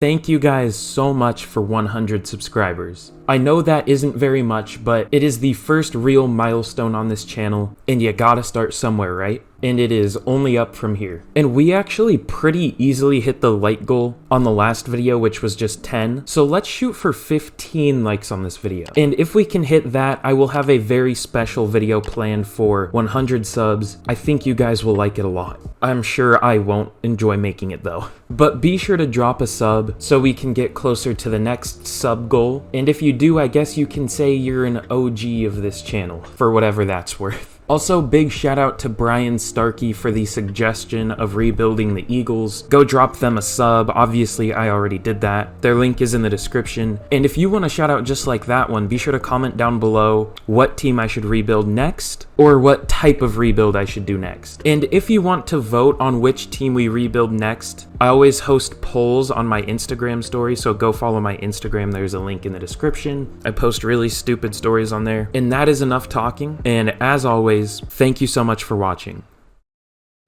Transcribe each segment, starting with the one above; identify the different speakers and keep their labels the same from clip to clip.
Speaker 1: Thank you guys so much for 100 subscribers. I know that isn't very much, but it is the first real milestone on this channel, and you gotta start somewhere, right? And it is only up from here. And we actually pretty easily hit the like goal on the last video, which was just 10. So let's shoot for 15 likes on this video. And if we can hit that, I will have a very special video planned for 100 subs. I think you guys will like it a lot. I'm sure I won't enjoy making it though. But be sure to drop a sub so we can get closer to the next sub goal. And if you do, I guess you can say you're an OG of this channel, for whatever that's worth. Also, big shout out to Brian Starkey for the suggestion of rebuilding the Eagles. Go drop them a sub. Obviously, I already did that. Their link is in the description. And if you want a shout out just like that one, be sure to comment down below what team I should rebuild next, or what type of rebuild I should do next. And if you want to vote on which team we rebuild next, I always host polls on my Instagram story, so go follow my Instagram. There's a link in the description. I post really stupid stories on there. And that is enough talking. And as always, thank you so much for watching.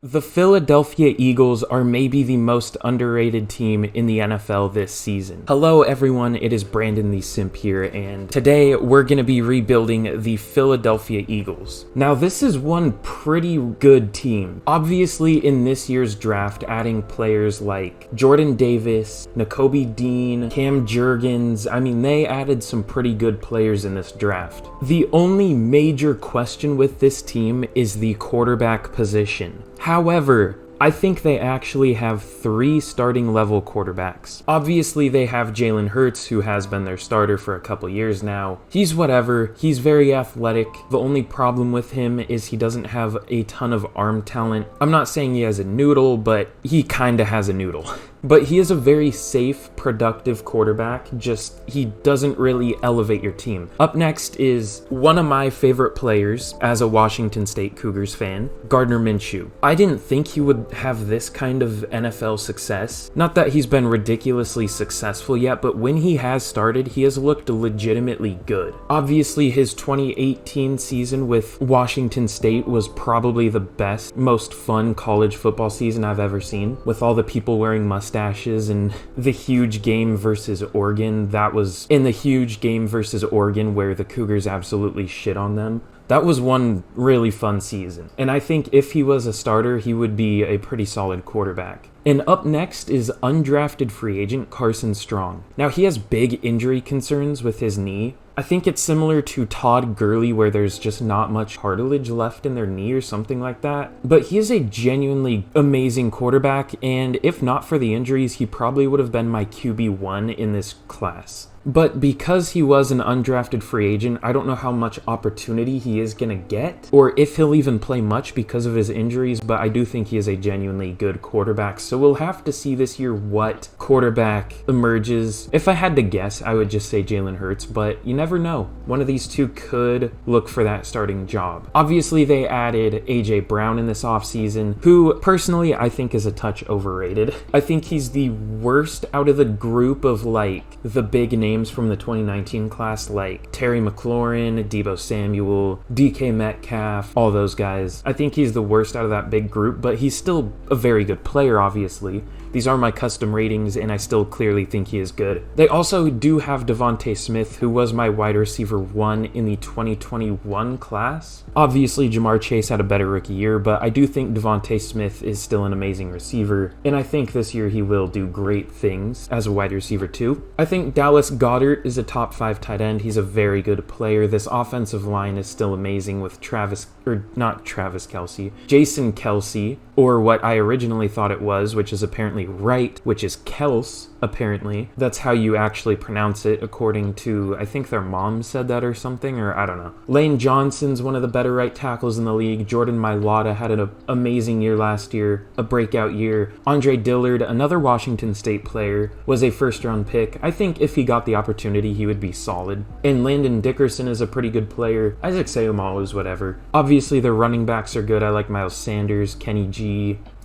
Speaker 1: The Philadelphia Eagles are maybe the most underrated team in the NFL this season. Hello everyone, it is Brandon the Simp here, and today we're going to be rebuilding the Philadelphia Eagles. Now this is one pretty good team. Obviously in this year's draft, adding players like Jordan Davis, Nakobe Dean, Cam Jurgens, I mean they added some pretty good players in this draft. The only major question with this team is the quarterback position. However, I think they actually have 3 starting level quarterbacks. Obviously, they have Jalen Hurts, who has been their starter for a couple years now. He's whatever. He's very athletic. The only problem with him is he doesn't have a ton of arm talent. I'm not saying he has a noodle, but he kinda has a noodle. But he is a very safe, productive quarterback, just he doesn't really elevate your team. Up next is one of my favorite players as a Washington State Cougars fan, Gardner Minshew. I didn't think he would have this kind of NFL success. Not that he's been ridiculously successful yet, but when he has started, he has looked legitimately good. Obviously, his 2018 season with Washington State was probably the best, most fun college football season I've ever seen, with all the people wearing mustaches and the huge game versus Oregon. That was in the huge game versus Oregon where the Cougars absolutely shit on them. That was one really fun season. And I think if he was a starter, he would be a pretty solid quarterback. And up next is undrafted free agent Carson Strong. Now he has big injury concerns with his knee. I think it's similar to Todd Gurley where there's just not much cartilage left in their knee or something like that. But he is a genuinely amazing quarterback, and if not for the injuries, he probably would have been my QB1 in this class. But because he was an undrafted free agent, I don't know how much opportunity he is going to get, or if he'll even play much because of his injuries, but I do think he is a genuinely good quarterback. So we'll have to see this year what quarterback emerges. If I had to guess, I would just say Jalen Hurts, but you never know. One of these two could look for that starting job. Obviously, they added AJ Brown in this offseason, who personally I think is a touch overrated. I think he's the worst out of the group of like the big names from the 2019 class, like Terry McLaurin, Deebo Samuel, DK Metcalf, all those guys. I think he's the worst out of that big group, but he's still a very good player, obviously. These are my custom ratings, and I still clearly think he is good. They also do have Devontae Smith, who was my wide receiver 1 in the 2021 class. Obviously, Jamar Chase had a better rookie year, but I do think Devontae Smith is still an amazing receiver, and I think this year he will do great things as a wide receiver too. I think Dallas Goedert is a top 5 tight end. He's a very good player. This offensive line is still amazing with Jason Kelce, or what I originally thought it was, which is apparently right, which is Kels, apparently. That's how you actually pronounce it, according to, I think their mom said that or something, or I don't know. Lane Johnson's one of the better right tackles in the league. Jordan Mailata had an amazing year last year, a breakout year. Andre Dillard, another Washington State player, was a first-round pick. I think if he got the opportunity, he would be solid. And Landon Dickerson is a pretty good player. Isaac Seumalo is whatever. Obviously, their running backs are good. I like Miles Sanders, Kenny G,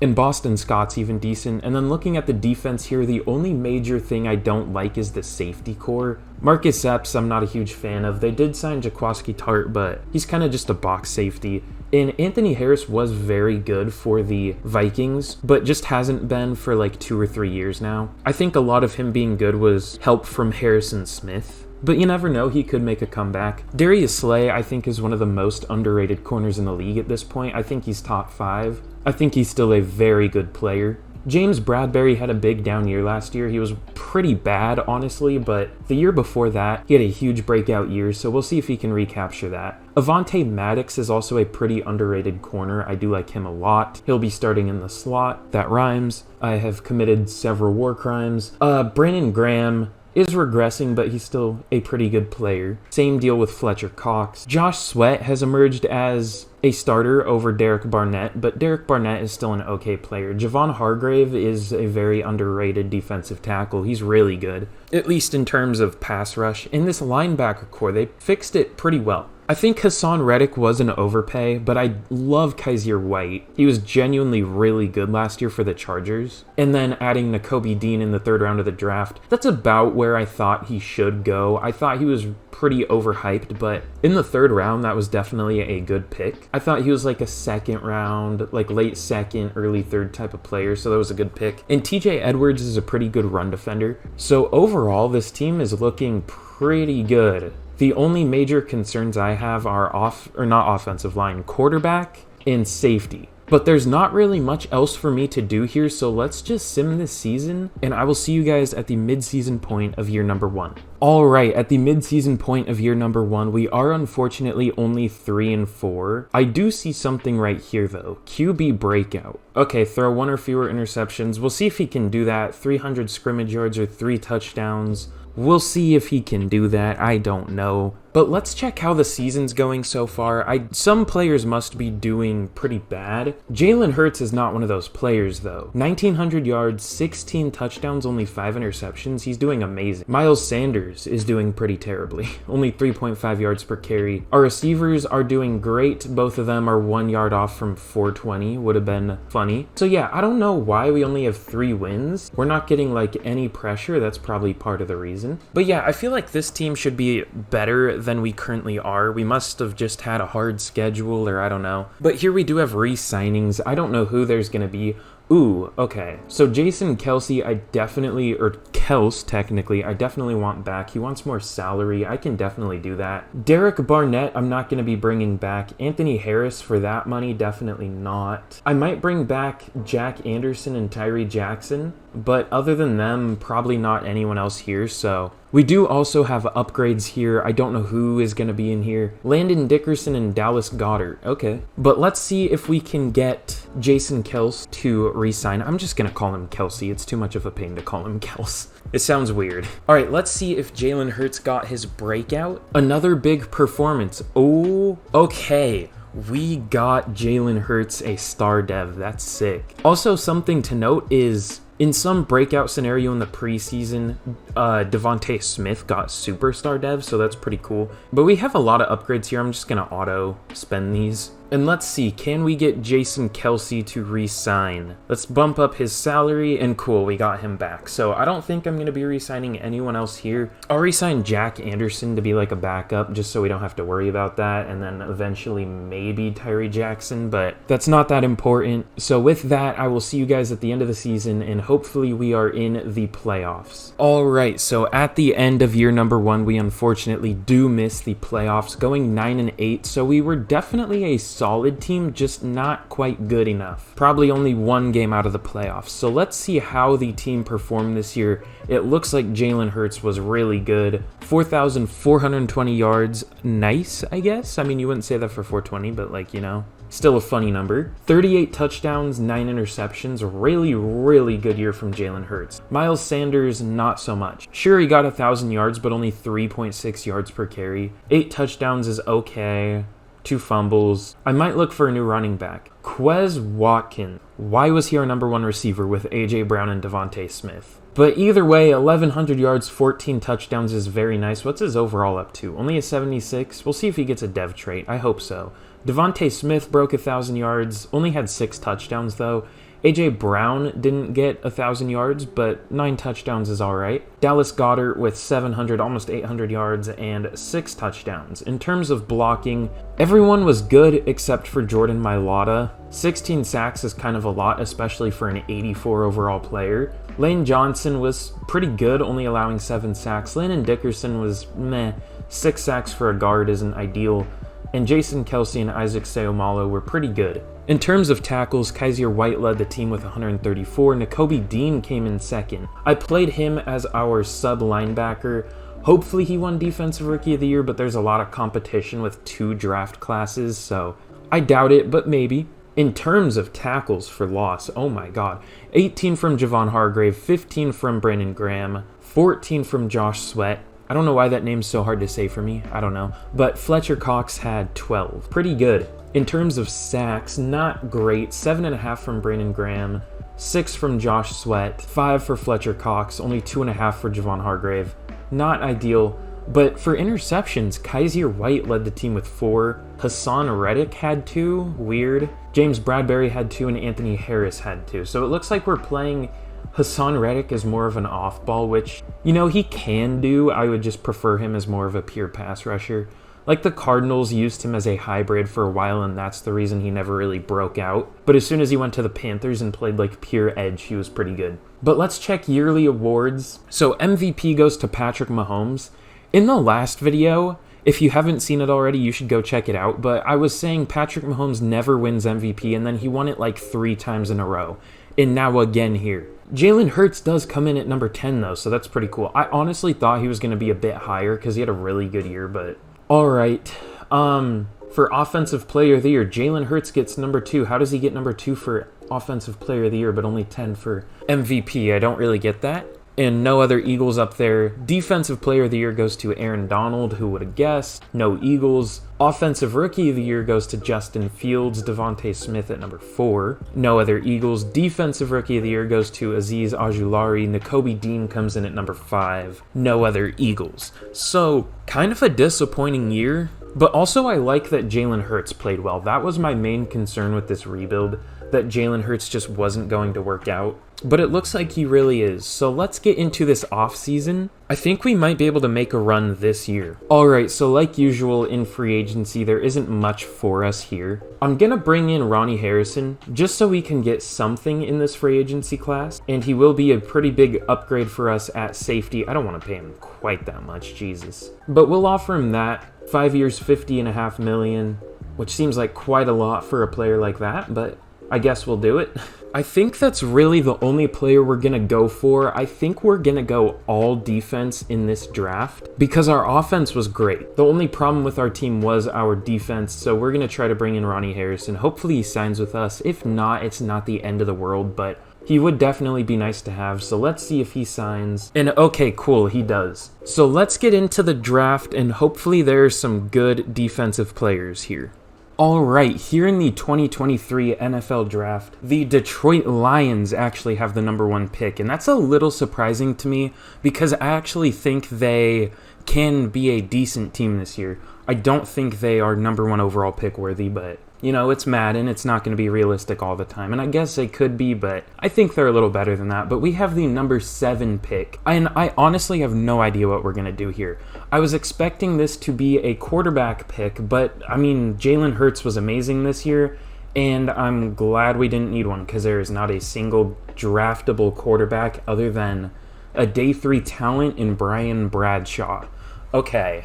Speaker 1: and Boston Scott's even decent. And then looking at the defense here, the only major thing I don't like is the safety core. Marcus Epps, I'm not a huge fan of. They did sign Jaquiski Tart, but he's kind of just a box safety. And Anthony Harris was very good for the Vikings, but just hasn't been for like 2 or 3 years now. I think a lot of him being good was help from Harrison Smith, but you never know, he could make a comeback. Darius Slay, I think, is one of the most underrated corners in the league at this point. I think he's top 5. I think he's still a very good player. James Bradbury had a big down year last year. He was pretty bad, honestly, but the year before that, he had a huge breakout year, so we'll see if he can recapture that. Avonte Maddox is also a pretty underrated corner. I do like him a lot. He'll be starting in the slot. That rhymes. I have committed several war crimes. Brandon Graham is regressing, but he's still a pretty good player. Same deal with Fletcher Cox. Josh Sweat has emerged as a starter over Derek Barnett, but Derek Barnett is still an okay player. Javon Hargrave is a very underrated defensive tackle. He's really good, at least in terms of pass rush. In this linebacker core, they fixed it pretty well. I think Hassan Reddick was an overpay, but I love Kaiser White. He was genuinely really good last year for the Chargers. And then adding Nakobe Dean in the 3rd round of the draft, that's about where I thought he should go. I thought he was pretty overhyped, but in the 3rd round, that was definitely a good pick. I thought he was like a 2nd round, like late 2nd, early 3rd type of player, so that was a good pick. And TJ Edwards is a pretty good run defender. So overall, this team is looking pretty good. The only major concerns I have are not offensive line, quarterback and safety. But there's not really much else for me to do here, so let's just sim this season, and I will see you guys at the mid-season point of year number 1. Alright, at the mid-season point of year number 1, we are unfortunately only 3-4. I do see something right here, though. QB breakout. Okay, throw 1 or fewer interceptions. We'll see if he can do that. 300 scrimmage yards or 3 touchdowns. We'll see if he can do that. I don't know. But let's check how the season's going so far. Some players must be doing pretty bad. Jalen Hurts is not one of those players, though. 1,900 yards, 16 touchdowns, only 5 interceptions. He's doing amazing. Miles Sanders is doing pretty terribly. Only 3.5 yards per carry. Our receivers are doing great. Both of them are 1 yard off from 420. Would have been funny. So yeah, I don't know why we only have 3 wins. We're not getting like any pressure. That's probably part of the reason. But yeah, I feel like this team should be better than we currently are. We must have just had a hard schedule, or I don't know. But here we do have re-signings. I don't know who there's going to be. Ooh, okay. So Jason Kelsey, Kels, technically, I definitely want back. He wants more salary. I can definitely do that. Derek Barnett, I'm not going to be bringing back. Anthony Harris for that money, definitely not. I might bring back Jack Anderson and Tyree Jackson, but other than them, probably not anyone else here, so... We do also have upgrades here. I don't know who is going to be in here. Landon Dickerson and Dallas Goedert. Okay. But let's see if we can get Jason Kels to re-sign. I'm just going to call him Kelsey. It's too much of a pain to call him Kels. It sounds weird. All right, let's see if Jalen Hurts got his breakout. Another big performance. Oh, okay. We got Jalen Hurts a star dev. That's sick. Also, something to note is... in some breakout scenario in the preseason, Devontae Smith got superstar dev, so that's pretty cool. But we have a lot of upgrades here. I'm just going to auto spend these. And let's see, can we get Jason Kelsey to re-sign? Let's bump up his salary, and cool, we got him back. So I don't think I'm going to be re-signing anyone else here. I'll re-sign Jack Anderson to be like a backup, just so we don't have to worry about that. And then eventually maybe Tyree Jackson, but that's not that important. So with that, I will see you guys at the end of the season, and hopefully we are in the playoffs. Alright, so at the end of year number 1, we unfortunately do miss the playoffs, going 9-8. So we were definitely a solid team, just not quite good enough. Probably only 1 game out of the playoffs. So let's see how the team performed this year. It looks like Jalen Hurts was really good. 4,420 yards. Nice, I guess. I mean, you wouldn't say that for 420, but like, you know, still a funny number. 38 touchdowns, 9 interceptions. Really, really good year from Jalen Hurts. Miles Sanders, not so much. Sure, he got 1,000 yards, but only 3.6 yards per carry. 8 touchdowns is okay. 2 fumbles. I might look for a new running back. Quez Watkins. Why was he our number 1 receiver with A.J. Brown and Devontae Smith? But either way, 1,100 yards, 14 touchdowns is very nice. What's his overall up to? Only a 76? We'll see if he gets a dev trait. I hope so. Devontae Smith broke 1,000 yards. Only had 6 touchdowns, though. A.J. Brown didn't get 1,000 yards, but 9 touchdowns is all right. Dallas Goedert with 700, almost 800 yards and 6 touchdowns. In terms of blocking, everyone was good except for Jordan Mailata. 16 sacks is kind of a lot, especially for an 84 overall player. Lane Johnson was pretty good, only allowing 7 sacks. Landon Dickerson was meh. 6 sacks for a guard isn't ideal. And Jason Kelsey and Isaac Seumalo were pretty good. In terms of tackles, Kaiser White led the team with 134. Nakobe Dean came in second. I played him as our sub linebacker. Hopefully he won Defensive Rookie of the Year, but there's a lot of competition with 2 draft classes, so I doubt it, but maybe. In terms of tackles for loss, oh my god. 18 from Javon Hargrave, 15 from Brandon Graham, 14 from Josh Sweat. I don't know why that name's so hard to say for me, I don't know. But Fletcher Cox had 12. Pretty good. In terms of sacks, not great. 7.5 from Brandon Graham, 6 from Josh Sweat, 5 for Fletcher Cox, only 2.5 for Javon Hargrave. Not ideal. But for interceptions, Kaiser White led the team with 4. Hassan Reddick had 2. Weird. James Bradbury had 2 and Anthony Harris had 2. So it looks like we're playing Hassan Reddick as more of an off-ball, which, you know, he can do. I would just prefer him as more of a pure pass rusher. Like the Cardinals used him as a hybrid for a while, and that's the reason he never really broke out. But as soon as he went to the Panthers and played like pure edge, he was pretty good. But let's check yearly awards. So MVP goes to Patrick Mahomes. In the last video, if you haven't seen it already, you should go check it out. But I was saying Patrick Mahomes never wins MVP, and then he won it like 3 times in a row. And now again here. Jalen Hurts does come in at number 10 though, so that's pretty cool. I honestly thought he was going to be a bit higher because he had a really good year, but alright. For Offensive Player of the Year, Jalen Hurts gets number 2. How does he get number 2 for Offensive Player of the Year, but only 10 for MVP? I don't really get that. And no other Eagles up there. Defensive Player of the Year goes to Aaron Donald, who would have guessed. No Eagles. Offensive Rookie of the Year goes to Justin Fields, Devontae Smith at number 4. No other Eagles. Defensive Rookie of the Year goes to Azeez Ojulari. Nakobe Dean comes in at number 5. No other Eagles. So, kind of a disappointing year. But also I like that Jalen Hurts played well. That was my main concern with this rebuild, that Jalen Hurts just wasn't going to work out. But it looks like he really is. So let's get into this offseason. I think we might be able to make a run this year. Alright, so like usual in free agency, there isn't much for us here. I'm gonna bring in Ronnie Harrison just so we can get something in this free agency class. And he will be a pretty big upgrade for us at safety. I don't want to pay him quite that much, Jesus. But we'll offer him that. 5 years, $50.5 million, which seems like quite a lot for a player like that, but I guess we'll do it. I think that's really the only player we're going to go for. I think we're going to go all defense in this draft because our offense was great. The only problem with our team was our defense, so we're going to try to bring in Ronnie Harrison. Hopefully he signs with us. If not, it's not the end of the world, but he would definitely be nice to have, so let's see if he signs. And okay, cool, he does. So let's get into the draft, and hopefully there's some good defensive players here. Alright, here in the 2023 NFL Draft, the Detroit Lions actually have the number 1 pick, and that's a little surprising to me because I actually think they can be a decent team this year. I don't think they are number 1 overall pick worthy, but you know, it's Madden, it's not going to be realistic all the time, and I guess they could be, but I think they're a little better than that. But we have the number 7 pick, and I honestly have no idea what we're going to do here. I was expecting this to be a quarterback pick, but I mean, Jalen Hurts was amazing this year, and I'm glad we didn't need one because there is not a single draftable quarterback other than a day 3 talent in Brian Bradshaw. Okay,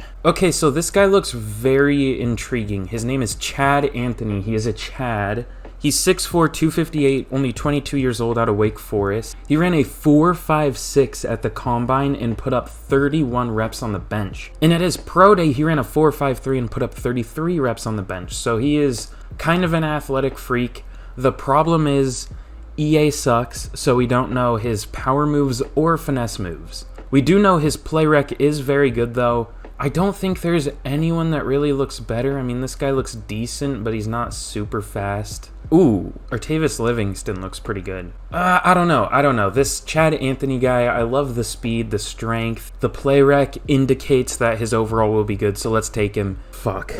Speaker 1: so this guy looks very intriguing. His name is Chad Anthony. He is a Chad. He's 6'4", 258, only 22 years old, out of Wake Forest. He ran a 4.56 at the Combine and put up 31 reps on the bench. And at his pro day, he ran a 4.53 and put up 33 reps on the bench. So he is kind of an athletic freak. The problem is EA sucks, so we don't know his power moves or finesse moves. We do know his play rec is very good, though. I don't think there's anyone that really looks better. I mean, this guy looks decent, but he's not super fast. Ooh, Artavis Livingston looks pretty good. I don't know. This Chad Anthony guy, I love the speed, the strength. The play rec indicates that his overall will be good, so let's take him. Fuck.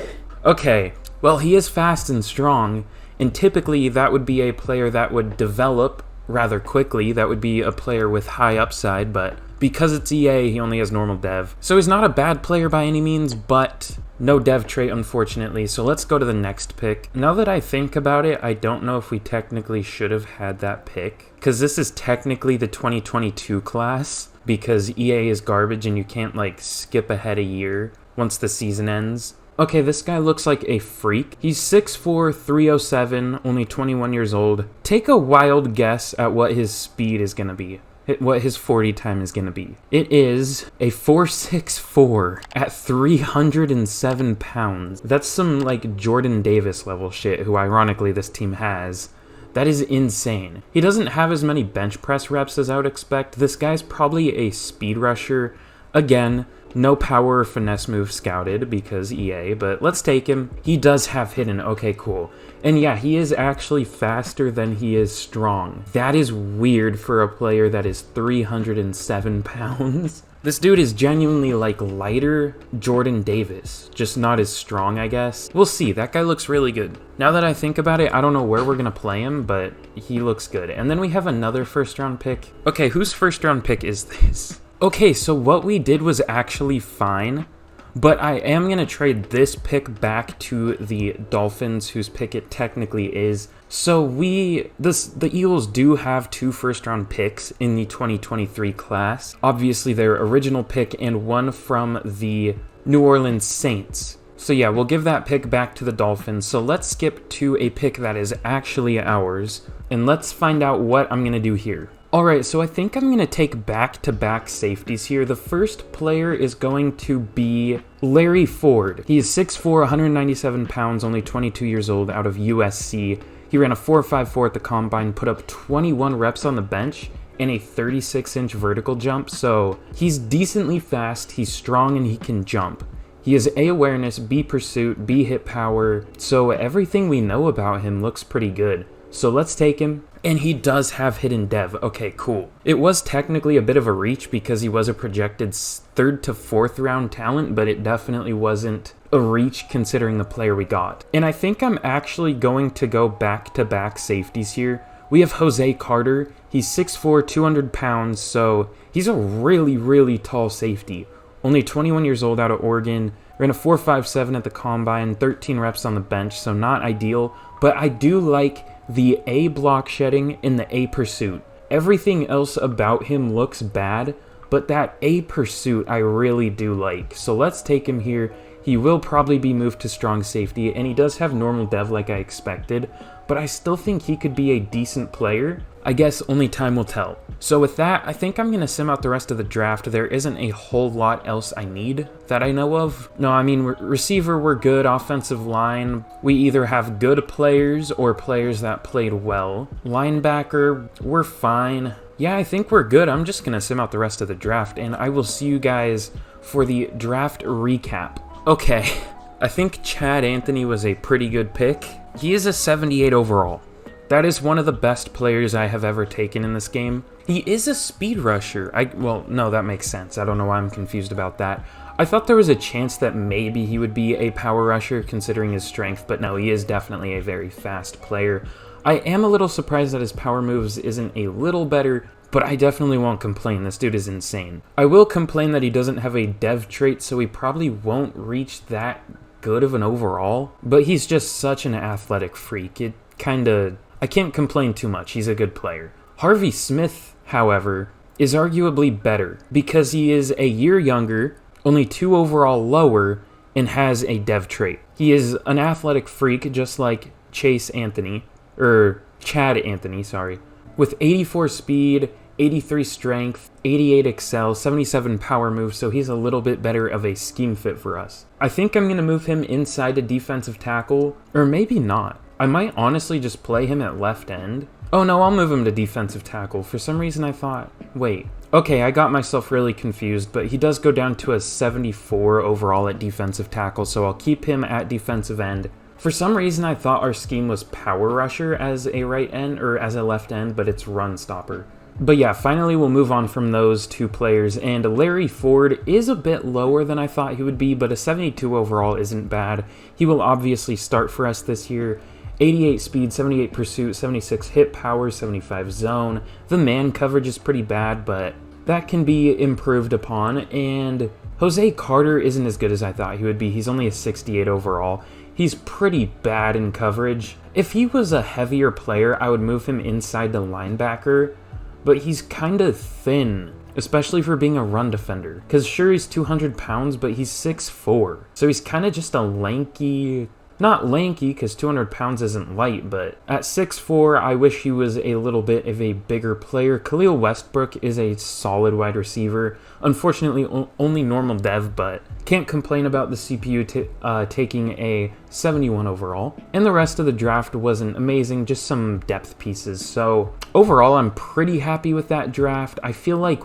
Speaker 1: Okay, well, he is fast and strong, And typically that would be a player that would develop rather quickly. That would be a player with high upside, but because it's EA, he only has normal dev. So he's not a bad player by any means, but no dev trait, unfortunately. So let's go to the next pick. Now that I think about it, I don't know if we technically should have had that pick, because this is technically the 2022 class, because EA is garbage and you can't like skip ahead a year once the season ends. Okay, this guy looks like a freak. He's 6'4", 307, only 21 years old. Take a wild guess at what his speed is gonna be. What his 40 time is going to be. It is a 4.64 at 307 pounds. That's some like Jordan Davis level shit, who ironically this team has. That is insane. He doesn't have as many bench press reps as I would expect. This guy's probably a speed rusher. Again, no power or finesse move scouted because EA, but let's take him. He does have hidden. Okay, cool. And yeah, he is actually faster than he is strong. That is weird for a player that is 307 pounds. This dude is genuinely like lighter Jordan Davis, just not as strong, I guess. We'll see. That guy looks really good. Now that I think about it, I don't know where we're going to play him, but he looks good. And then we have another first round pick. Okay, whose first round pick is this? Okay, so what we did was actually fine, but I am going to trade this pick back to the Dolphins, whose pick it technically is. So the Eagles do have 2 first-round picks in the 2023 class. Obviously, their original pick and one from the New Orleans Saints. So yeah, we'll give that pick back to the Dolphins. So let's skip to a pick that is actually ours, and let's find out what I'm going to do here. Alright, so I think I'm going to take back-to-back safeties here. The first player is going to be Larry Ford. He is 6'4", 197 pounds, only 22 years old, out of USC. He ran a 4.54 at the combine, put up 21 reps on the bench, and a 36-inch vertical jump, so he's decently fast, he's strong, and he can jump. He has A awareness, B pursuit, B hit power, so everything we know about him looks pretty good. So let's take him. And he does have hidden dev. Okay, cool. It was technically a bit of a reach because he was a projected 3rd to 4th round talent, but it definitely wasn't a reach considering the player we got. And I think I'm actually going to go back-to-back safeties here. We have Jose Carter. He's 6'4", 200 pounds, so he's a really, really tall safety. Only 21 years old, out of Oregon. Ran a 4.57 at the combine, 13 reps on the bench, so not ideal. But I do like the A block shedding and the A pursuit. Everything else about him looks bad, but that A pursuit I really do like. So let's take him here. He will probably be moved to strong safety, and he does have normal dev like I expected, but I still think he could be a decent player. I guess only time will tell. So with that, I think I'm going to sim out the rest of the draft. There isn't a whole lot else I need that I know of. No, I mean, receiver, we're good. Offensive line, we either have good players or players that played well. Linebacker, we're fine. Yeah, I think we're good. I'm just going to sim out the rest of the draft, and I will see you guys for the draft recap. Okay, I think Chad Anthony was a pretty good pick. He is a 78 overall. That is one of the best players I have ever taken in this game. He is a speed rusher. Well, no, that makes sense. I don't know why I'm confused about that. I thought there was a chance that maybe he would be a power rusher considering his strength, but no, he is definitely a very fast player. I am a little surprised that his power moves isn't a little better, but I definitely won't complain. This dude is insane. I will complain that he doesn't have a dev trait, so he probably won't reach that good of an overall, but he's just such an athletic freak. I can't complain too much. He's a good player. Harvey Smith, however, is arguably better because he is a year younger, only 2 overall lower, and has a dev trait. He is an athletic freak just like Chad Anthony, with 84 speed, 83 strength, 88 excel, 77 power move, so he's a little bit better of a scheme fit for us. I think I'm going to move him inside to defensive tackle, or maybe not. I might honestly just play him at left end. Oh no, I'll move him to defensive tackle. For some reason I thought, wait. Okay, I got myself really confused, but he does go down to a 74 overall at defensive tackle, so I'll keep him at defensive end. For some reason I thought our scheme was power rusher as a right end, or as a left end, but it's run stopper. But yeah, finally we'll move on from those 2 players, and Larry Ford is a bit lower than I thought he would be, but a 72 overall isn't bad. He will obviously start for us this year. 88 speed, 78 pursuit, 76 hit power, 75 zone. The man coverage is pretty bad, but that can be improved upon. And Jose Carter isn't as good as I thought he would be. He's only a 68 overall. He's pretty bad in coverage. If he was a heavier player, I would move him inside the linebacker, but he's kind of thin, especially for being a run defender. Because sure, he's 200 pounds, but he's 6'4". So he's kind of just a lanky, not lanky because 200 pounds isn't light, but at 6'4", I wish he was a little bit of a bigger player. Khalil Westbrook is a solid wide receiver. Unfortunately, only normal dev, but can't complain about the CPU taking a 71 overall. And the rest of the draft wasn't amazing, just some depth pieces. So overall, I'm pretty happy with that draft. I feel like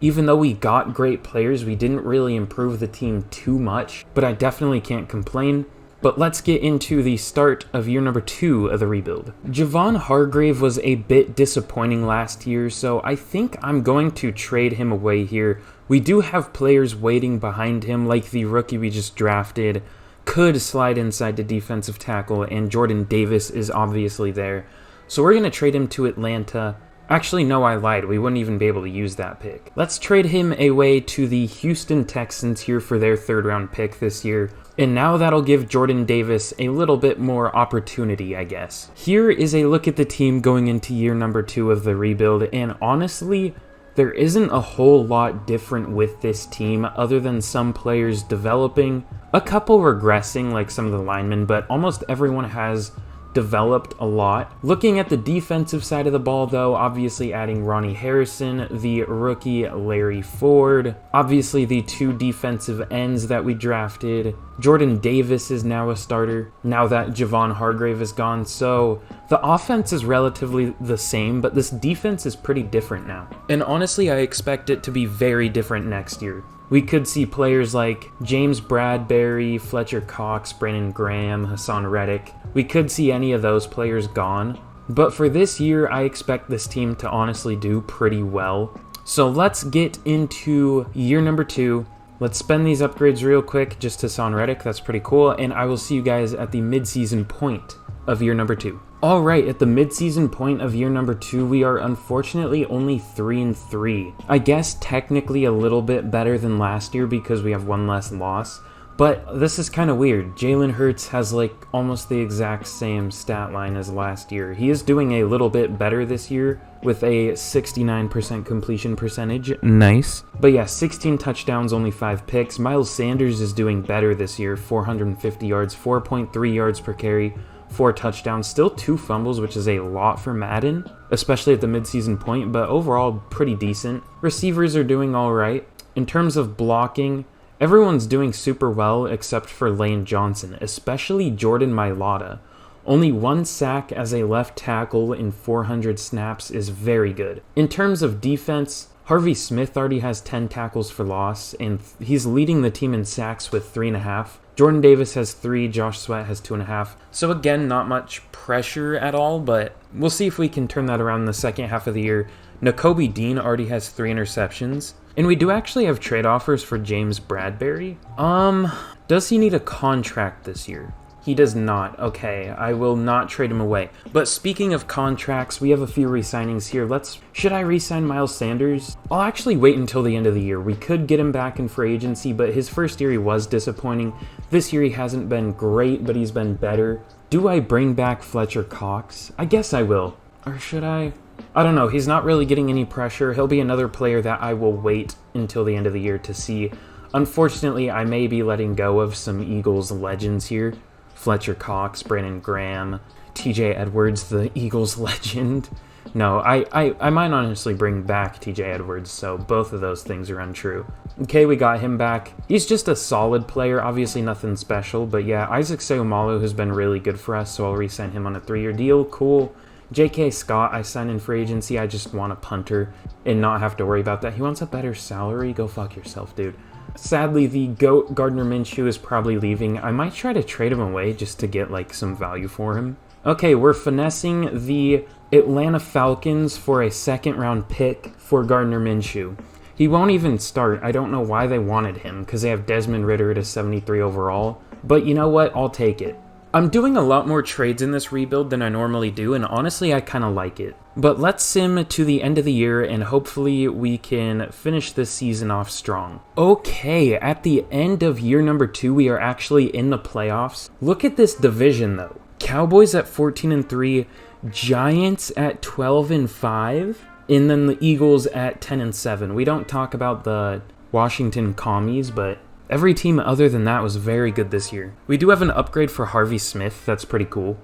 Speaker 1: even though we got great players, we didn't really improve the team too much, but I definitely can't complain. But let's get into the start of year number 2 of the rebuild. Javon Hargrave was a bit disappointing last year, so I think I'm going to trade him away here. We do have players waiting behind him, like the rookie we just drafted, could slide inside to defensive tackle, and Jordan Davis is obviously there. So we're going to trade him to Atlanta. Actually, no, I lied. We wouldn't even be able to use that pick. Let's trade him away to the Houston Texans here for their 3rd round pick this year. And now that'll give Jordan Davis a little bit more opportunity, I guess. Here is a look at the team going into year number 2 of the rebuild, and honestly, there isn't a whole lot different with this team other than some players developing, a couple regressing like some of the linemen, but almost everyone has developed a lot. Looking at the defensive side of the ball though, obviously adding Ronnie Harrison, the rookie Larry Ford, obviously the 2 defensive ends that we drafted. Jordan Davis is now a starter now that Javon Hargrave is gone, so the offense is relatively the same, but this defense is pretty different now. And honestly, I expect it to be very different next year. We could see players like James Bradbury, Fletcher Cox, Brandon Graham, Hassan Reddick. We could see any of those players gone. But for this year, I expect this team to honestly do pretty well. So let's get into year number 2. Let's spend these upgrades real quick. Just Hassan Reddick, that's pretty cool. And I will see you guys at the midseason point of year number 2. Alright, at the midseason point of year number 2, we are unfortunately only 3-3. I guess technically a little bit better than last year because we have 1 less loss, but this is kind of weird. Jalen Hurts has like almost the exact same stat line as last year. He is doing a little bit better this year with a 69% completion percentage. Nice. But yeah, 16 touchdowns, only 5 picks. Miles Sanders is doing better this year, 450 yards, 4.3 yards per carry. 4 touchdowns, still 2 fumbles, which is a lot for Madden, especially at the midseason point, but overall pretty decent. Receivers are doing all right. In terms of blocking, everyone's doing super well except for Lane Johnson, especially Jordan Mailata. Only 1 sack as a left tackle in 400 snaps is very good. In terms of defense, Harvey Smith already has 10 tackles for loss, and he's leading the team in sacks with 3.5. Jordan Davis has 3, Josh Sweat has 2.5. So again, not much pressure at all, but we'll see if we can turn that around in the second half of the year. Nakobe Dean already has 3 interceptions. And we do actually have trade offers for James Bradbury. Does he need a contract this year? He does not. Okay, I will not trade him away. But speaking of contracts, we have a few re-signings here. Should I re-sign Miles Sanders? I'll actually wait until the end of the year. We could get him back in free agency, but his first year he was disappointing. This year he hasn't been great, but he's been better. Do I bring back Fletcher Cox? I guess I will. Or should I? I don't know. He's not really getting any pressure. He'll be another player that I will wait until the end of the year to see. Unfortunately, I may be letting go of some Eagles legends here. Fletcher Cox, Brandon Graham, TJ Edwards, the Eagles legend. No, I might honestly bring back TJ Edwards, so both of those things are untrue. Okay, we got him back. He's just a solid player, obviously nothing special, but yeah, Isaac Seumalo has been really good for us, so I'll re-sign him on a 3-year deal. Cool. J.K. Scott, I signed in free agency. I just want a punter and not have to worry about that. He wants a better salary? Go fuck yourself, dude. Sadly, the GOAT Gardner Minshew is probably leaving. I might try to trade him away just to get like some value for him. Okay, we're finessing the Atlanta Falcons for a 2nd round pick for Gardner Minshew. He won't even start. I don't know why they wanted him because they have Desmond Ridder at a 73 overall. But you know what? I'll take it. I'm doing a lot more trades in this rebuild than I normally do, and honestly, I kind of like it. But let's sim to the end of the year, and hopefully we can finish this season off strong. Okay, at the end of year number 2, we are actually in the playoffs. Look at this division, though. Cowboys at 14-3, Giants at 12-5, and then the Eagles at 10-7. We don't talk about the Washington Commies, but every team other than that was very good this year. We do have an upgrade for Harvey Smith, that's pretty cool.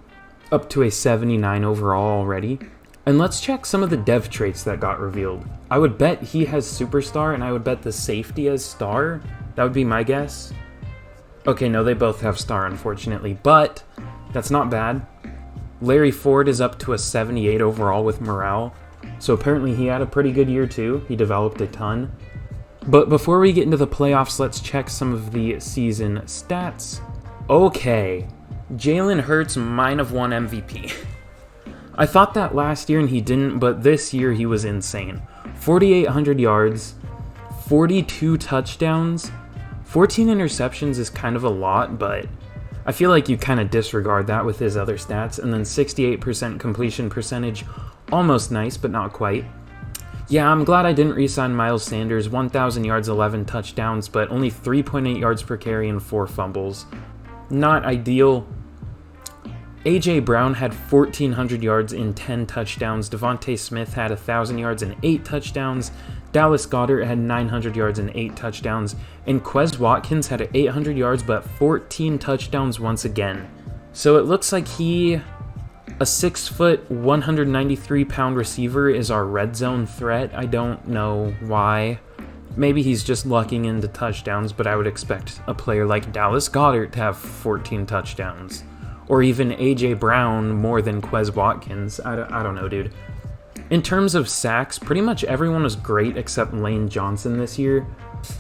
Speaker 1: Up to a 79 overall already. And let's check some of the dev traits that got revealed. I would bet he has Superstar, and I would bet the safety has Star. That would be my guess. Okay, no, they both have Star, unfortunately, but that's not bad. Larry Ford is up to a 78 overall with Morale. So apparently he had a pretty good year too. He developed a ton. But before we get into the playoffs, let's check some of the season stats. Okay, Jalen Hurts -1 MVP. I thought that last year and he didn't, but this year he was insane. 4,800 yards, 42 touchdowns, 14 interceptions is kind of a lot, but I feel like you kind of disregard that with his other stats. And then 68% completion percentage, almost nice, but not quite. Yeah, I'm glad I didn't re-sign Miles Sanders, 1,000 yards, 11 touchdowns, but only 3.8 yards per carry and 4 fumbles. Not ideal. A.J. Brown had 1,400 yards and 10 touchdowns. Devontae Smith had 1,000 yards and 8 touchdowns. Dallas Goedert had 900 yards and 8 touchdowns. And Quez Watkins had 800 yards but 14 touchdowns once again. So it looks like a 6-foot, 193-pound receiver is our red zone threat. I don't know why. Maybe he's just lucking into touchdowns, but I would expect a player like Dallas Goedert to have 14 touchdowns. Or even A.J. Brown more than Quez Watkins. I don't know, dude. In terms of sacks, pretty much everyone was great except Lane Johnson this year.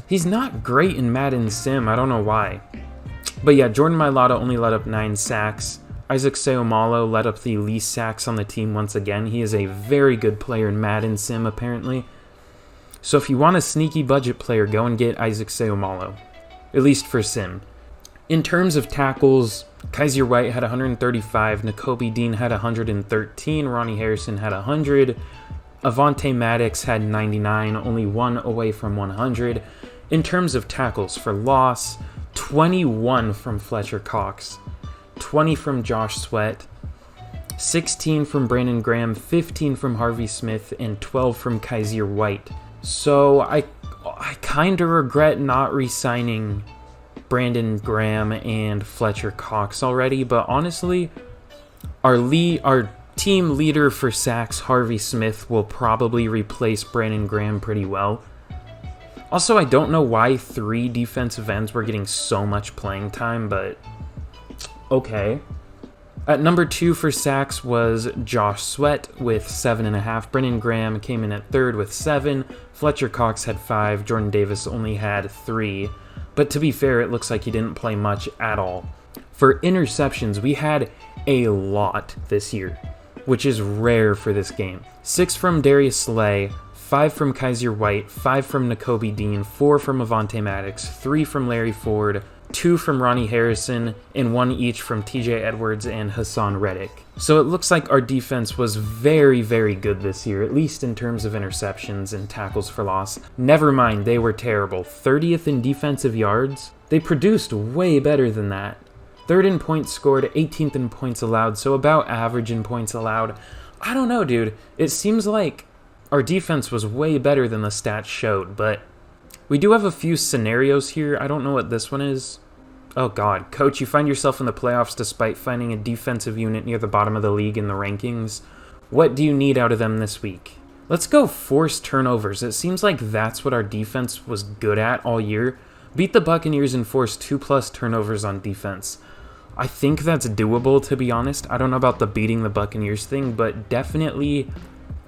Speaker 1: He's not great in Madden Sim, I don't know why. But yeah, Jordan Mailata only let up 9 sacks. Isaac Seumalo led up the least sacks on the team once again. He is a very good player in Madden Sim, apparently. So if you want a sneaky budget player, go and get Isaac Seumalo. At least for Sim. In terms of tackles, Kaiser White had 135, Nakobe Dean had 113, Ronnie Harrison had 100, Avonte Maddox had 99, only one away from 100. In terms of tackles for loss, 21 from Fletcher Cox, 20 from Josh Sweat, 16 from Brandon Graham, 15 from Harvey Smith, and 12 from Kaiser White. So I kind of regret not re-signing Brandon Graham and Fletcher Cox already, but honestly, our team leader for sacks, Harvey Smith, will probably replace Brandon Graham pretty well. Also, I don't know why 3 defensive ends were getting so much playing time, but okay. At number 2 for sacks was Josh Sweat with 7.5. Brandon Graham came in at 3rd with 7. Fletcher Cox had 5. Jordan Davis only had 3. But to be fair, it looks like he didn't play much at all. For interceptions, we had a lot this year, which is rare for this game. 6 from Darius Slay, 5 from Kaiser White, 5 from Nakobe Dean, 4 from Avonte Maddox, 3 from Larry Ford, 2 from Ronnie Harrison, and 1 each from TJ Edwards and Hassan Reddick. So it looks like our defense was very, very good this year, at least in terms of interceptions and tackles for loss. Never mind, they were terrible. 30th in defensive yards? They produced way better than that. 3rd in points scored, 18th in points allowed, so about average in points allowed. I don't know, dude. It seems like our defense was way better than the stats showed, but we do have a few scenarios here. I don't know what this one is. Oh god, coach, you find yourself in the playoffs despite finding a defensive unit near the bottom of the league in the rankings. What do you need out of them this week? Let's go forced turnovers. It seems like that's what our defense was good at all year. Beat the Buccaneers and force 2+ turnovers on defense. I think that's doable, to be honest. I don't know about the beating the Buccaneers thing, but definitely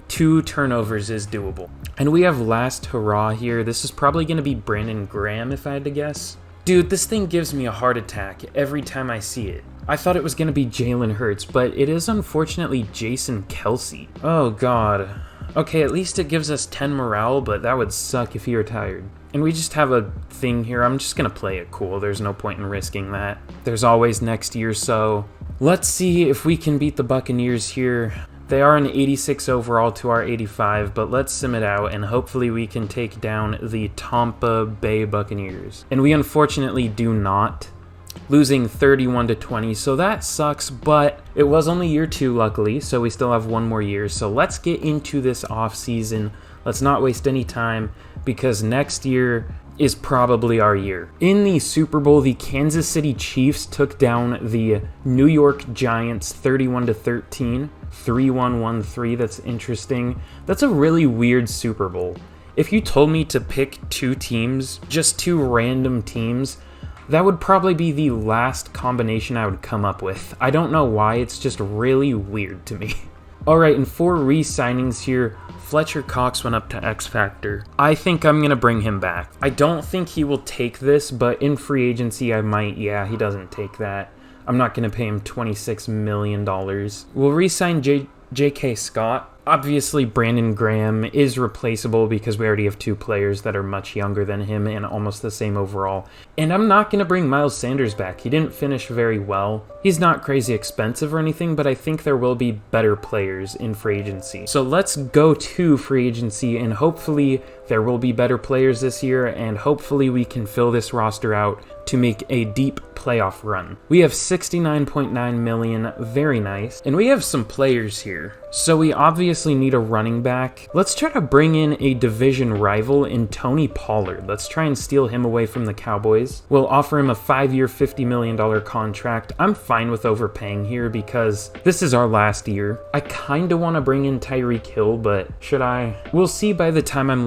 Speaker 1: 2 turnovers is doable. And we have last hurrah here. This is probably going to be Brandon Graham, if I had to guess. Dude, this thing gives me a heart attack every time I see it. I thought it was going to be Jalen Hurts, but it is unfortunately Jason Kelce. Oh god. Okay, at least it gives us 10 morale, but that would suck if he retired. And we just have a thing here. I'm just going to play it cool. There's no point in risking that. There's always next year, so let's see if we can beat the Buccaneers here. They are an 86 overall to our 85, but let's sim it out, and hopefully we can take down the Tampa Bay Buccaneers. And we unfortunately do not, losing 31-20, so that sucks, but it was only year 2, luckily, so we still have 1 more year. So let's get into this offseason. Let's not waste any time, because next year is probably our year. In the Super Bowl, the Kansas City Chiefs took down the New York Giants 31-13, 3-1-1-3. That's interesting. That's a really weird Super Bowl. If you told me to pick 2 teams, just 2 random teams, that would probably be the last combination I would come up with. I don't know why, it's just really weird to me. Alright, and for re-signings here, Fletcher Cox went up to X Factor. I think I'm going to bring him back. I don't think he will take this, but in free agency I might. Yeah, he doesn't take that. I'm not going to pay him $26 million. We'll re-sign J.K. Scott. Obviously, Brandon Graham is replaceable because we already have 2 players that are much younger than him and almost the same overall. And I'm not going to bring Miles Sanders back. He didn't finish very well. He's not crazy expensive or anything, but I think there will be better players in free agency. So let's go to free agency, and hopefully there will be better players this year, and hopefully we can fill this roster out to make a deep playoff run. We have 69.9 million, very nice. And we have some players here. So we obviously need a running back. Let's try to bring in a division rival in Tony Pollard. Let's try and steal him away from the Cowboys. We'll offer him a 5-year, $50 million contract. I'm fine with overpaying here because this is our last year. I kind of want to bring in Tyreek Hill, but should I? We'll see by the time I'm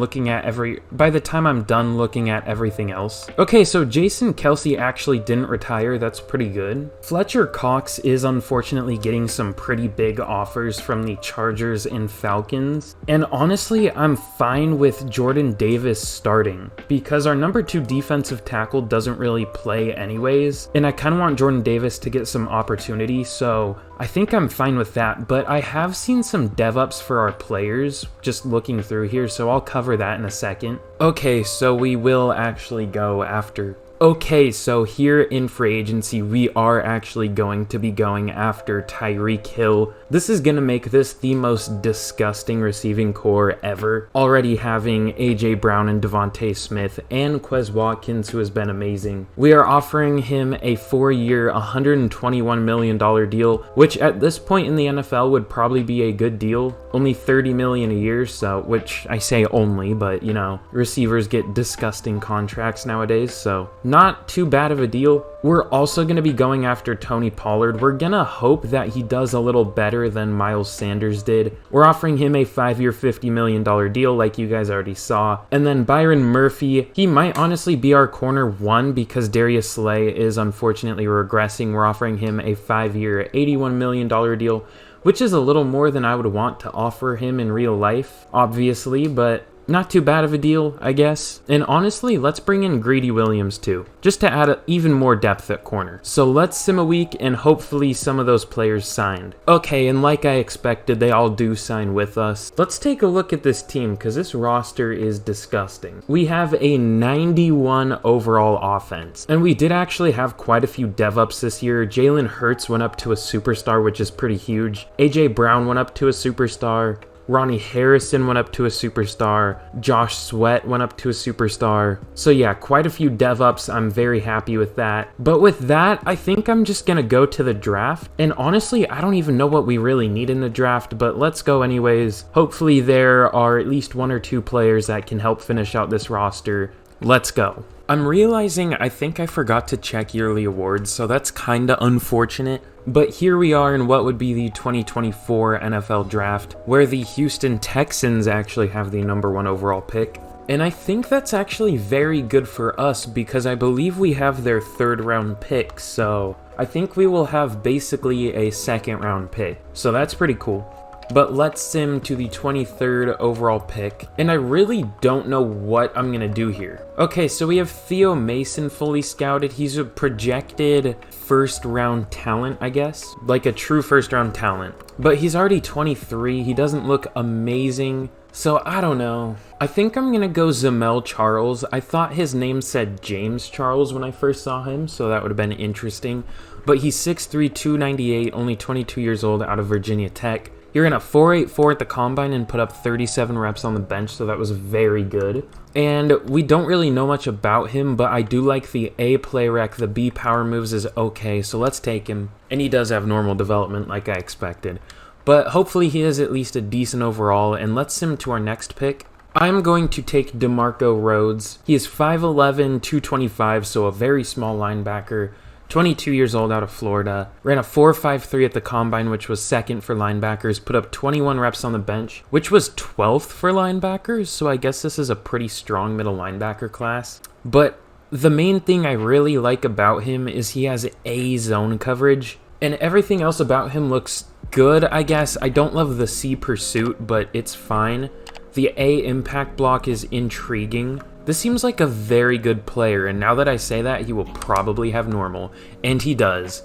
Speaker 1: done looking at everything else. Okay, so Jason Kelce actually didn't retire. That's pretty good. Fletcher Cox is unfortunately getting some pretty big offers from the Chargers and Falcons. And honestly, I'm fine with Jordan Davis starting because our number 2 defensive tackle doesn't really play anyways. And I kind of want Jordan Davis to get some opportunity, so I think I'm fine with that. But I have seen some dev ups for our players just looking through here, so I'll cover that in a second. Okay, so we will actually go after... Okay, so here in free agency, we are actually going to be going after Tyreek Hill. This is going to make this the most disgusting receiving core ever. Already having A.J. Brown and Devontae Smith and Quez Watkins, who has been amazing. We are offering him a 4-year, $121 million deal, which at this point in the NFL would probably be a good deal. Only $30 million a year, so, which I say only, but you know, receivers get disgusting contracts nowadays, so not too bad of a deal. We're also going to be going after Tony Pollard. We're going to hope that he does a little better than Miles Sanders did. We're offering him a 5-year, $50 million deal like you guys already saw. And then Byron Murphy, he might honestly be our corner 1 because Darius Slay is unfortunately regressing. We're offering him a 5-year, $81 million deal, which is a little more than I would want to offer him in real life, obviously, but not too bad of a deal, I guess. And honestly, let's bring in Greedy Williams too, just to add even more depth at corner. So let's sim a week and hopefully some of those players signed. Okay, and like I expected, they all do sign with us. Let's take a look at this team because this roster is disgusting. We have a 91 overall offense, and we did actually have quite a few dev ups this year. Jalen Hurts went up to a superstar, which is pretty huge. A.J. Brown went up to a superstar. Ronnie Harrison went up to a superstar. Josh Sweat went up to a superstar. So yeah, quite a few dev ups. I'm very happy with that. But with that, I think I'm just going to go to the draft. And honestly, I don't even know what we really need in the draft, but let's go anyways. Hopefully there are at least 1 or 2 players that can help finish out this roster. Let's go. I'm realizing I think I forgot to check yearly awards, so that's kinda unfortunate. But here we are in what would be the 2024 NFL Draft, where the Houston Texans actually have the number 1 overall pick. And I think that's actually very good for us because I believe we have their 3rd round pick, so I think we will have basically a 2nd round pick. So that's pretty cool. But let's sim to the 23rd overall pick, and I really don't know what I'm gonna do here. Okay, so we have Theo Mason fully scouted. He's a projected first round talent, I guess. Like a true first round talent. But he's already 23, he doesn't look amazing. So I don't know. I think I'm gonna go Zamel Charles. I thought his name said James Charles when I first saw him, so that would have been interesting. But he's 6'3", 298, only 22 years old, out of Virginia Tech. He ran a 4.84 at the combine and put up 37 reps on the bench, so that was very good. And we don't really know much about him, but I do like the A play rec, the B power moves is okay, so let's take him. And he does have normal development like I expected. But hopefully he is at least a decent overall, and let's sim to our next pick. I'm going to take DeMarco Rhodes. He is 5'11", 225, so a very small linebacker. 22 years old, out of Florida. Ran a 4.53 at the combine, which was second for linebackers. Put up 21 reps on the bench, which was 12th for linebackers, so I guess this is a pretty strong middle linebacker class. But the main thing I really like about him is he has A zone coverage, and everything else about him looks good, I guess. I don't love the C pursuit, but it's fine. The A impact block is intriguing. This seems like a very good player, and now that I say that, he will probably have normal. And he does.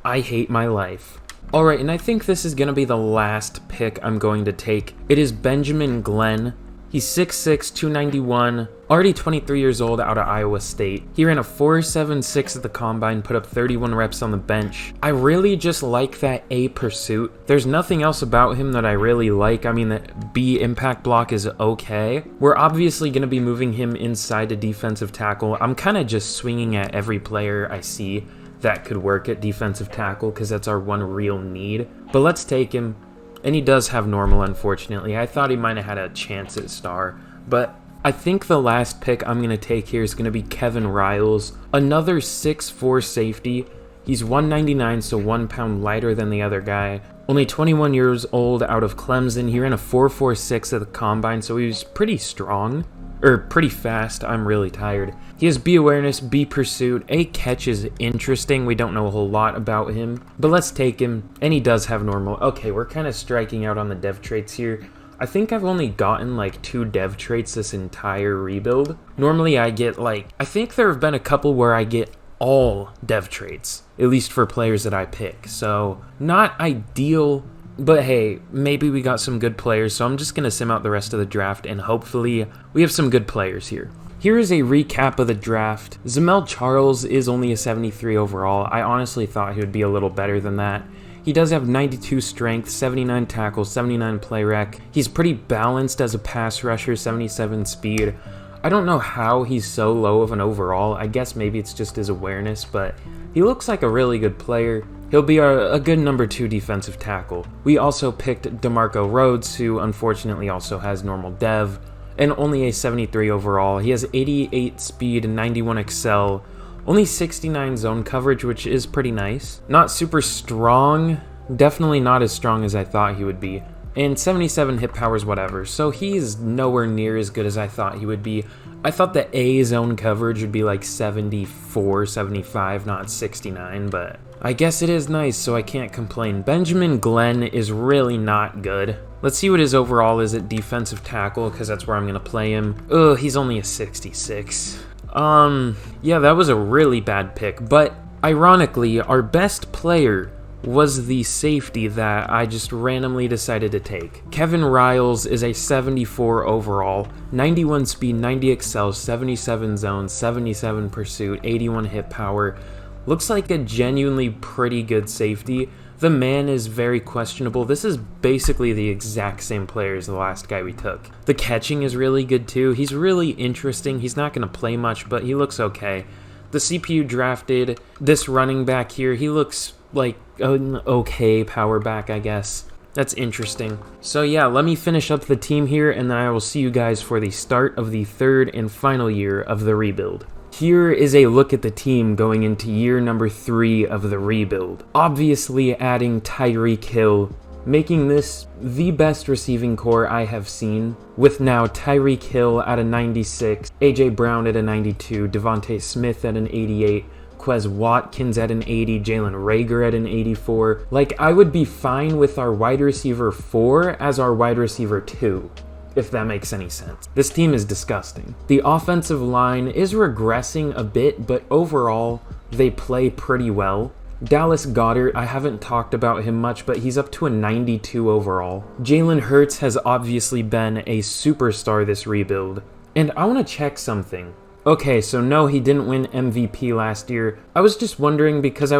Speaker 1: I hate my life. Alright, and I think this is going to be the last pick I'm going to take. It is Benjamin Glenn. He's 6'6", 291, already 23 years old, out of Iowa State. He ran a 4.76 at the combine, put up 31 reps on the bench. I really just like that A pursuit. There's nothing else about him that I really like. I mean, the B impact block is okay. We're obviously going to be moving him inside to defensive tackle. I'm kind of just swinging at every player I see that could work at defensive tackle because that's our one real need. But let's take him. And he does have normal, unfortunately. I thought he might have had a chance at star. But I think the last pick I'm going to take here is going to be Kevin Riles. Another 6'4" safety. He's 199, so 1 pound lighter than the other guy. Only 21 years old, out of Clemson. He ran a 4.46 at the combine, so he was pretty strong. Or pretty fast. I'm really tired. He has B awareness, B pursuit. A catch is interesting. We don't know a whole lot about him. But let's take him. And he does have normal. Okay, we're kind of striking out on the dev traits here. I think I've only gotten like 2 dev traits this entire rebuild. Normally I get like, I think there have been a couple where I get all dev traits. At least for players that I pick. So, not ideal. But hey, maybe we got some good players, so I'm just going to sim out the rest of the draft, and hopefully we have some good players here. Here is a recap of the draft. Zamel Charles is only a 73 overall. I honestly thought he would be a little better than that. He does have 92 strength, 79 tackles, 79 play rec. He's pretty balanced as a pass rusher, 77 speed. I don't know how he's so low of an overall. I guess maybe it's just his awareness, but he looks like a really good player. He'll be a good number 2 defensive tackle. We also picked DeMarco Rhodes, who unfortunately also has normal dev, and only a 73 overall. He has 88 speed and 91 excel, only 69 zone coverage, which is pretty nice. Not super strong, definitely not as strong as I thought he would be, and 77 hit powers, whatever, so he's nowhere near as good as I thought he would be. I thought the A zone coverage would be like 74, 75, not 69, but I guess it is nice, so I can't complain. Benjamin Glenn is really not good. Let's see what his overall is at defensive tackle, because that's where I'm going to play him. Ugh, he's only a 66. Yeah, that was a really bad pick, but ironically, our best player was the safety that I just randomly decided to take. Kevin Riles is a 74 overall, 91 speed, 90 excel, 77 zone, 77 pursuit, 81 hit power. Looks like a genuinely pretty good safety. The man is very questionable. This is basically the exact same player as the last guy we took. The catching is really good too. He's really interesting. He's not going to play much, but he looks okay. The CPU drafted this running back here. He looks like an okay power back, I guess. That's interesting. So yeah, let me finish up the team here, and then I will see you guys for the start of the 3rd and final year of the rebuild. Here is a look at the team going into year number 3 of the rebuild. Obviously adding Tyreek Hill, making this the best receiving core I have seen, with now Tyreek Hill at a 96, AJ Brown at a 92, Devontae Smith at an 88, Quez Watkins at an 80, Jalen Reagor at an 84. Like, I would be fine with our wide receiver 4 as our wide receiver 2. If that makes any sense. This team is disgusting. The offensive line is regressing a bit, but overall, they play pretty well. Dallas Goedert, I haven't talked about him much, but he's up to a 92 overall. Jalen Hurts has obviously been a superstar this rebuild. And I want to check something. Okay, so no, he didn't win MVP last year. I was just wondering because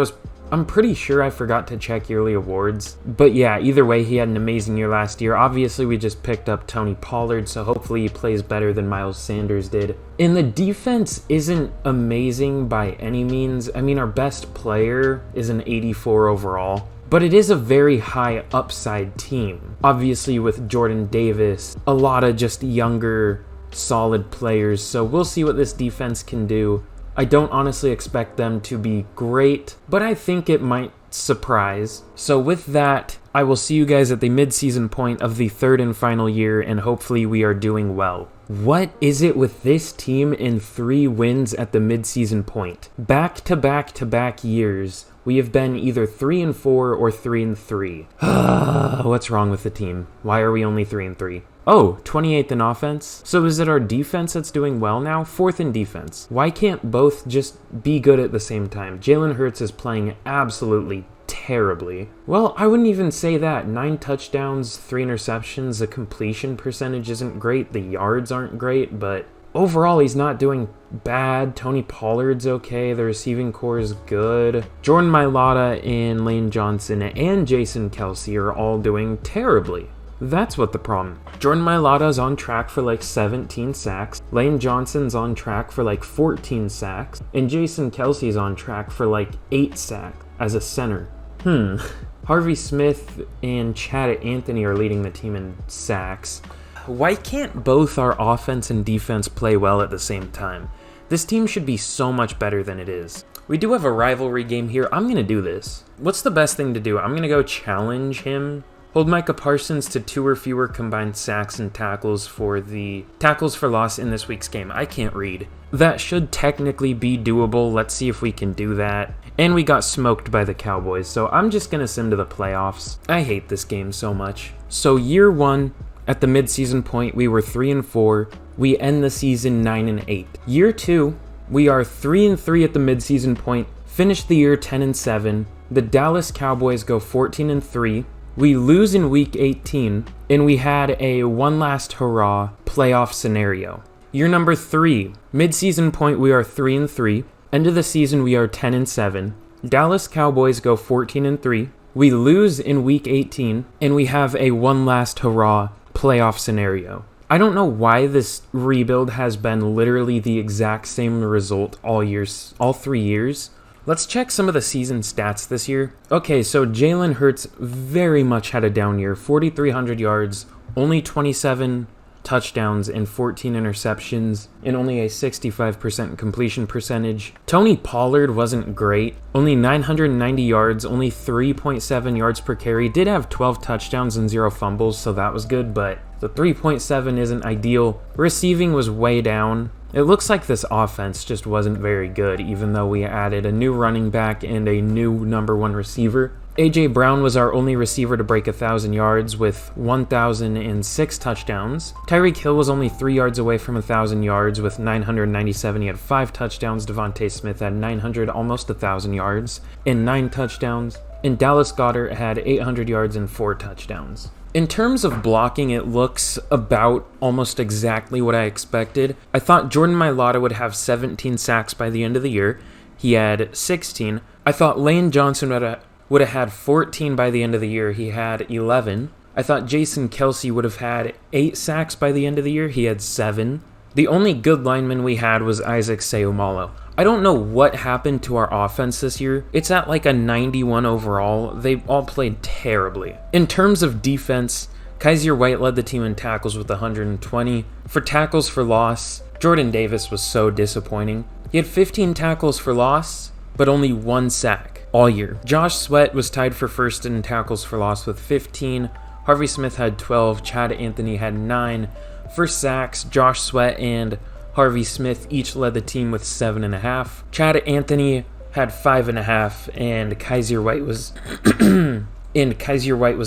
Speaker 1: I'm pretty sure I forgot to check yearly awards. But yeah, either way, he had an amazing year last year. Obviously, we just picked up Tony Pollard, so hopefully he plays better than Miles Sanders did. And the defense isn't amazing by any means. I mean, our best player is an 84 overall. But it is a very high upside team. Obviously, with Jordan Davis, a lot of just younger, solid players. So we'll see what this defense can do. I don't honestly expect them to be great, but I think it might surprise. So with that, I will see you guys at the mid-season point of the third and final year, and hopefully we are doing well. What is it with this team in 3 wins at the mid-season point? Back-to-back-to-back years, we have been either 3-4 or 3-3. What's wrong with the team? Why are we only 3-3? Oh, 28th in offense? So is it our defense that's doing well now? 4th in defense. Why can't both just be good at the same time? Jalen Hurts is playing absolutely terribly. Well, I wouldn't even say that. 9 touchdowns, 3 interceptions. The completion percentage isn't great. The yards aren't great, but overall, he's not doing bad. Tony Pollard's okay. The receiving core is good. Jordan Mailata and Lane Johnson and Jason Kelce are all doing terribly. That's what the problem. Jordan Mailata's on track for like 17 sacks. Lane Johnson's on track for like 14 sacks. And Jason Kelce's on track for like 8 sacks as a center. Harvey Smith and Chad Anthony are leading the team in sacks. Why can't both our offense and defense play well at the same time? This team should be so much better than it is. We do have a rivalry game here. I'm going to do this. What's the best thing to do? I'm going to go challenge him. Hold Micah Parsons to 2 or fewer combined sacks and tackles for loss in this week's game. I can't read. That should technically be doable. Let's see if we can do that. And we got smoked by the Cowboys, so I'm just going to send to the playoffs. I hate this game so much. So year 1, at the midseason point, we were 3-4. We end the season 9-8. Year 2, we are 3-3 at the midseason point. Finish the year 10-7. The Dallas Cowboys go 14-3. We lose in week 18, and we had a one last hurrah playoff scenario. Year number 3, mid-season point we are 3-3. End of the season we are 10-7. Dallas Cowboys go 14-3. We lose in week 18, and we have a one last hurrah playoff scenario. I don't know why this rebuild has been literally the exact same result all 3 years. Let's check some of the season stats this year. Okay, so Jalen Hurts very much had a down year. 4,300 yards, only 27 touchdowns and 14 interceptions, and only a 65% completion percentage. Tony Pollard wasn't great. Only 990 yards, only 3.7 yards per carry. Did have 12 touchdowns and 0 fumbles, so that was good, but the 3.7 isn't ideal. Receiving was way down. It looks like this offense just wasn't very good, even though we added a new running back and a new number 1 receiver. A.J. Brown was our only receiver to break 1,000 yards with 1,006 touchdowns. Tyreek Hill was only 3 yards away from 1,000 yards with 997. He had 5 touchdowns. Devontae Smith had 900, almost 1,000 yards, and 9 touchdowns. And Dallas Goedert had 800 yards and 4 touchdowns. In terms of blocking, it looks about almost exactly what I expected. I thought Jordan Mailata would have 17 sacks by the end of the year. He had 16. I thought Lane Johnson would have had 14 by the end of the year. He had 11. I thought Jason Kelce would have had 8 sacks by the end of the year. He had 7. The only good lineman we had was Isaac Seumalo. I don't know what happened to our offense this year. It's at like a 91 overall. They all played terribly. In terms of defense, Kaiser White led the team in tackles with 120. For tackles for loss, Jordan Davis was so disappointing. He had 15 tackles for loss, but only 1 sack all year. Josh Sweat was tied for first in tackles for loss with 15. Harvey Smith had 12. Chad Anthony had 9. For sacks, Josh Sweat and Harvey Smith each led the team with 7.5. Chad Anthony had 5.5, and Kaiser White was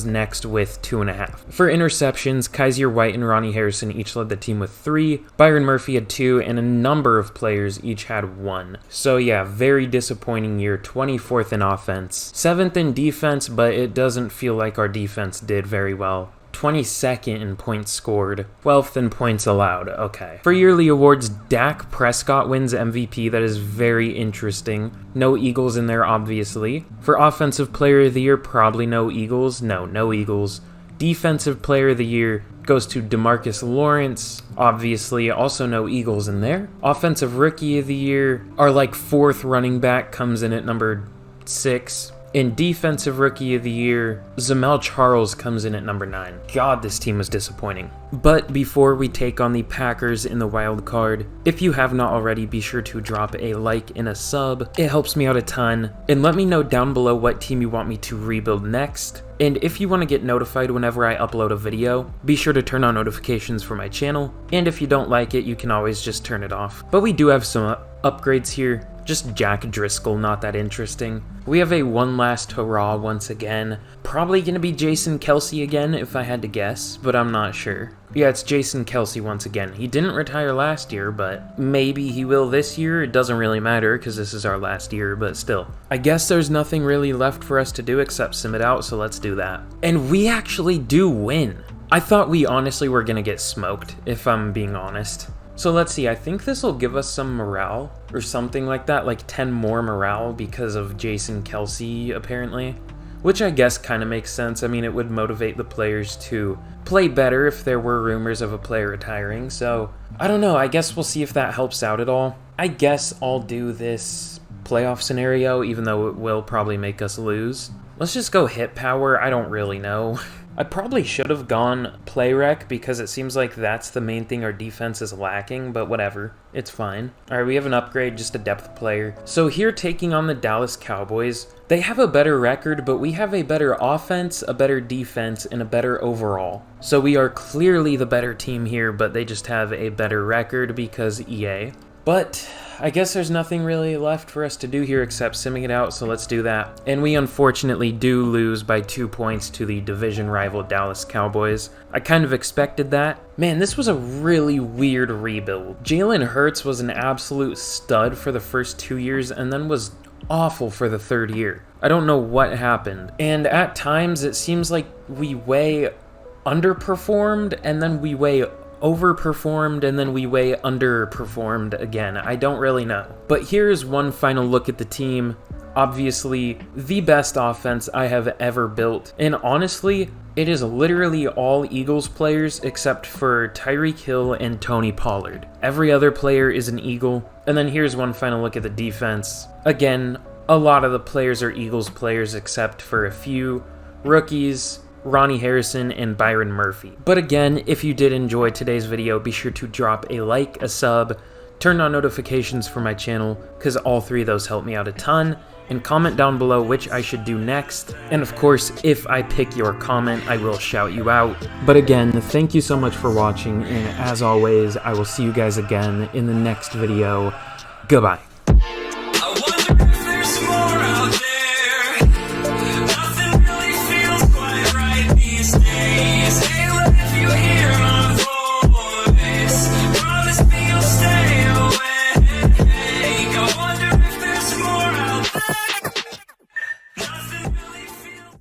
Speaker 1: next with 2.5. For interceptions, Kaiser White and Ronnie Harrison each led the team with 3, Byron Murphy had 2, and a number of players each had 1. So yeah, very disappointing year, 24th in offense, 7th in defense, but it doesn't feel like our defense did very well. 22nd in points scored, 12th in points allowed. Okay. For yearly awards, Dak Prescott wins MVP. That is very interesting. No Eagles in there, obviously. For Offensive Player of the Year, probably no Eagles. No Eagles. Defensive Player of the Year goes to DeMarcus Lawrence. Obviously, also no Eagles in there. Offensive Rookie of the Year, our like 4th running back comes in at number 6. In Defensive Rookie of the Year, Zamel Charles comes in at number 9. God, this team was disappointing. But before we take on the Packers in the wild card, if you have not already, be sure to drop a like and a sub. It helps me out a ton. And let me know down below what team you want me to rebuild next. And if you want to get notified whenever I upload a video, be sure to turn on notifications for my channel. And if you don't like it, you can always just turn it off. But we do have some upgrades here. Just Jack Driscoll, not that interesting. We have a one last hurrah once again. Probably going to be Jason Kelce again if I had to guess, but I'm not sure. Yeah, it's Jason Kelce once again. He didn't retire last year, but maybe he will this year. It doesn't really matter because this is our last year, but still. I guess there's nothing really left for us to do except sim it out, so let's do that. And we actually do win. I thought we honestly were going to get smoked, if I'm being honest. So let's see, I think this will give us some morale or something like that, like 10 more morale because of Jason Kelce, apparently. Which I guess kind of makes sense. I mean, it would motivate the players to play better if there were rumors of a player retiring. So, I don't know, I guess we'll see if that helps out at all. I guess I'll do this playoff scenario, even though it will probably make us lose. Let's just go hit power, I don't really know. I probably should have gone play rec because it seems like that's the main thing our defense is lacking, but whatever, it's fine. Alright, we have an upgrade, just a depth player. So here taking on the Dallas Cowboys, they have a better record, but we have a better offense, a better defense, and a better overall. So we are clearly the better team here, but they just have a better record because EA. But I guess there's nothing really left for us to do here except simming it out, so let's do that. And we unfortunately do lose by 2 points to the division rival Dallas Cowboys. I kind of expected that. Man, this was a really weird rebuild. Jalen Hurts was an absolute stud for the first 2 years and then was awful for the 3rd year. I don't know what happened. And at times it seems like we way underperformed and then we way overperformed and then we way underperformed again. I don't really know. But here's one final look at the team. Obviously, the best offense I have ever built. And honestly, it is literally all Eagles players except for Tyreek Hill and Tony Pollard. Every other player is an Eagle. And then here's one final look at the defense. Again, a lot of the players are Eagles players except for a few rookies, Ronnie Harrison, and Byron Murphy. But again, if you did enjoy today's video, be sure to drop a like, a sub, turn on notifications for my channel, because all 3 of those help me out a ton, and comment down below which I should do next. And of course, if I pick your comment, I will shout you out. But again, thank you so much for watching, and as always, I will see you guys again in the next video. Goodbye.